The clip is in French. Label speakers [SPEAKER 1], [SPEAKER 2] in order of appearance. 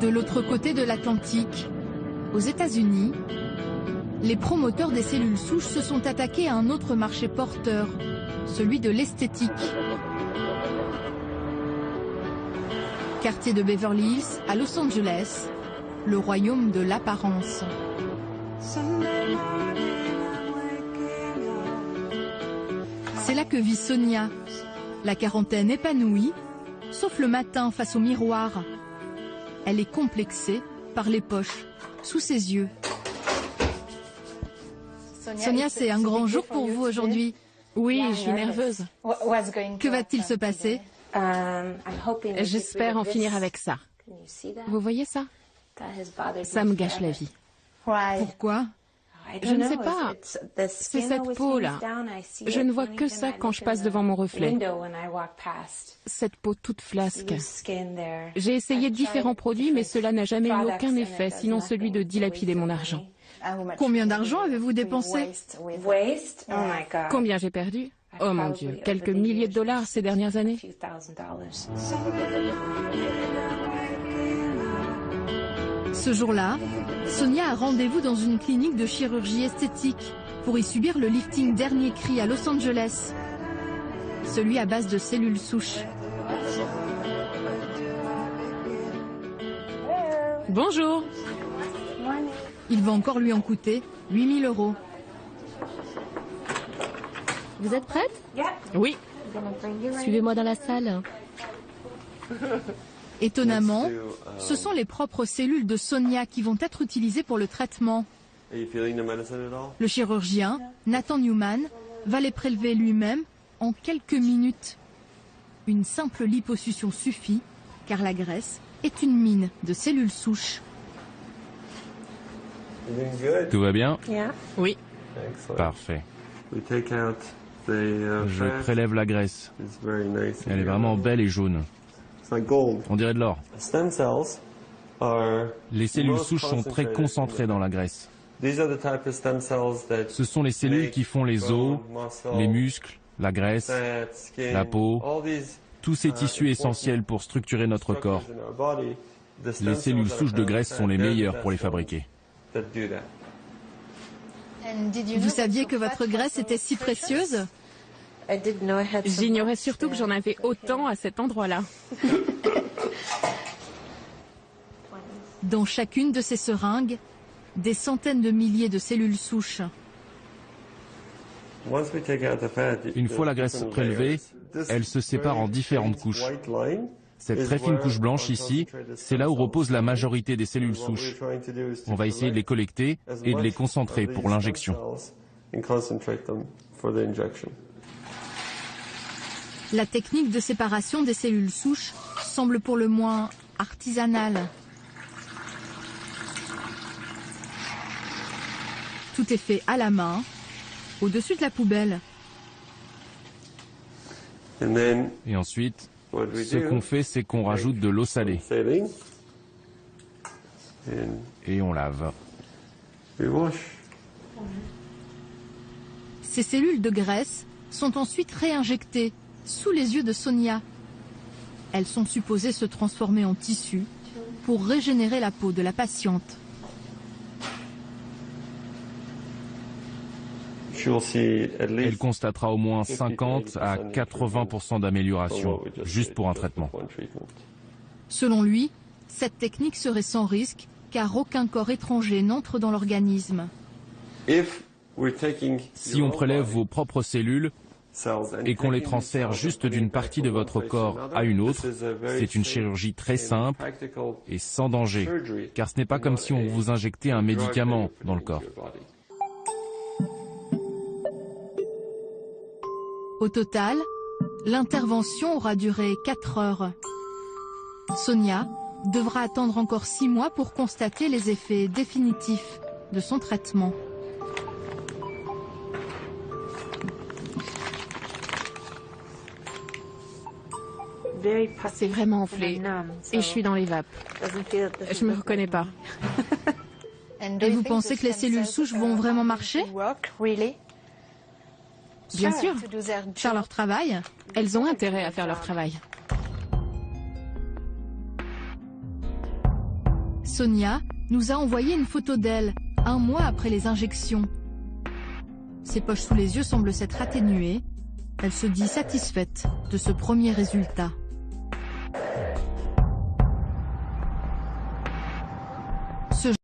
[SPEAKER 1] De l'autre côté de l'Atlantique, aux États-Unis, les promoteurs des cellules souches se sont attaqués à un autre marché porteur, celui de l'esthétique. Quartier de Beverly Hills, à Los Angeles, le royaume de l'apparence. C'est là que vit Sonia, la quarantaine épanouie, sauf le matin face au miroir. Elle est complexée par les poches sous ses yeux. Sonia, c'est un grand jour pour vous aujourd'hui.
[SPEAKER 2] Oui, je suis nerveuse.
[SPEAKER 1] Que va-t-il se passer?
[SPEAKER 2] J'espère en finir avec ça. Vous voyez ça? Ça me gâche la vie.
[SPEAKER 1] Pourquoi?
[SPEAKER 2] Je ne sais pas. C'est cette peau-là. Je ne vois que ça quand je passe devant mon reflet. Cette peau toute flasque. J'ai essayé différents produits, mais cela n'a jamais eu aucun effet, sinon celui de dilapider mon argent.
[SPEAKER 1] Combien d'argent avez-vous dépensé?
[SPEAKER 2] Combien j'ai perdu? Oh mon Dieu, quelques milliers de dollars ces dernières années.
[SPEAKER 1] Ce jour-là, Sonia a rendez-vous dans une clinique de chirurgie esthétique pour y subir le lifting dernier cri à Los Angeles, celui à base de cellules souches.
[SPEAKER 2] Bonjour.
[SPEAKER 1] Il va encore lui en coûter 8 000 €.
[SPEAKER 3] Vous êtes prête?
[SPEAKER 2] Oui.
[SPEAKER 3] Suivez-moi dans la salle.
[SPEAKER 1] Étonnamment, ce sont les propres cellules de Sonia qui vont être utilisées pour le traitement. Le chirurgien, Nathan Newman, va les prélever lui-même en quelques minutes. Une simple liposuction suffit, car la graisse est une mine de cellules souches.
[SPEAKER 4] Tout va bien?
[SPEAKER 2] Oui.
[SPEAKER 4] Parfait. Je prélève la graisse. Elle est vraiment belle et jaune. On dirait de l'or. Les cellules souches sont très concentrées dans la graisse. Ce sont les cellules qui font les os, les muscles, la graisse, la peau, tous ces tissus essentiels pour structurer notre corps. Les cellules souches de graisse sont les meilleures pour les fabriquer.
[SPEAKER 1] Vous saviez que votre graisse était si précieuse?
[SPEAKER 2] J'ignorais surtout que j'en avais autant à cet endroit-là.
[SPEAKER 1] Dans chacune de ces seringues, des centaines de milliers de cellules souches.
[SPEAKER 4] Une fois la graisse prélevée, elle se sépare en différentes couches. Cette très fine couche blanche ici, c'est là où repose la majorité des cellules souches. On va essayer de les collecter et de les concentrer pour l'injection.
[SPEAKER 1] La technique de séparation des cellules souches semble pour le moins artisanale. Tout est fait à la main, au-dessus de la poubelle.
[SPEAKER 4] Et ensuite, ce qu'on fait, c'est qu'on rajoute de l'eau salée. Et on lave.
[SPEAKER 1] Ces cellules de graisse sont ensuite réinjectées sous les yeux de Sonia. Elles sont supposées se transformer en tissu pour régénérer la peau de la patiente.
[SPEAKER 4] Elle constatera au moins 50 à 80% d'amélioration, juste pour un traitement.
[SPEAKER 1] Selon lui, cette technique serait sans risque, car aucun corps étranger n'entre dans l'organisme.
[SPEAKER 4] Si on prélève vos propres cellules et qu'on les transfère juste d'une partie de votre corps à une autre, c'est une chirurgie très simple et sans danger, car ce n'est pas comme si on vous injectait un médicament dans le corps.
[SPEAKER 1] Au total, l'intervention aura duré 4 heures. Sonia devra attendre encore 6 mois pour constater les effets définitifs de son traitement.
[SPEAKER 2] C'est vraiment enflé. Et je suis dans les vapes. Je me reconnais pas.
[SPEAKER 1] Et vous pensez que les cellules souches vont vraiment marcher?
[SPEAKER 2] Bien sûr.
[SPEAKER 1] Faire leur travail?
[SPEAKER 2] Elles ont intérêt à faire leur travail.
[SPEAKER 1] Sonia nous a envoyé une photo d'elle, un mois après les injections. Ses poches sous les yeux semblent s'être atténuées. Elle se dit satisfaite de ce premier résultat.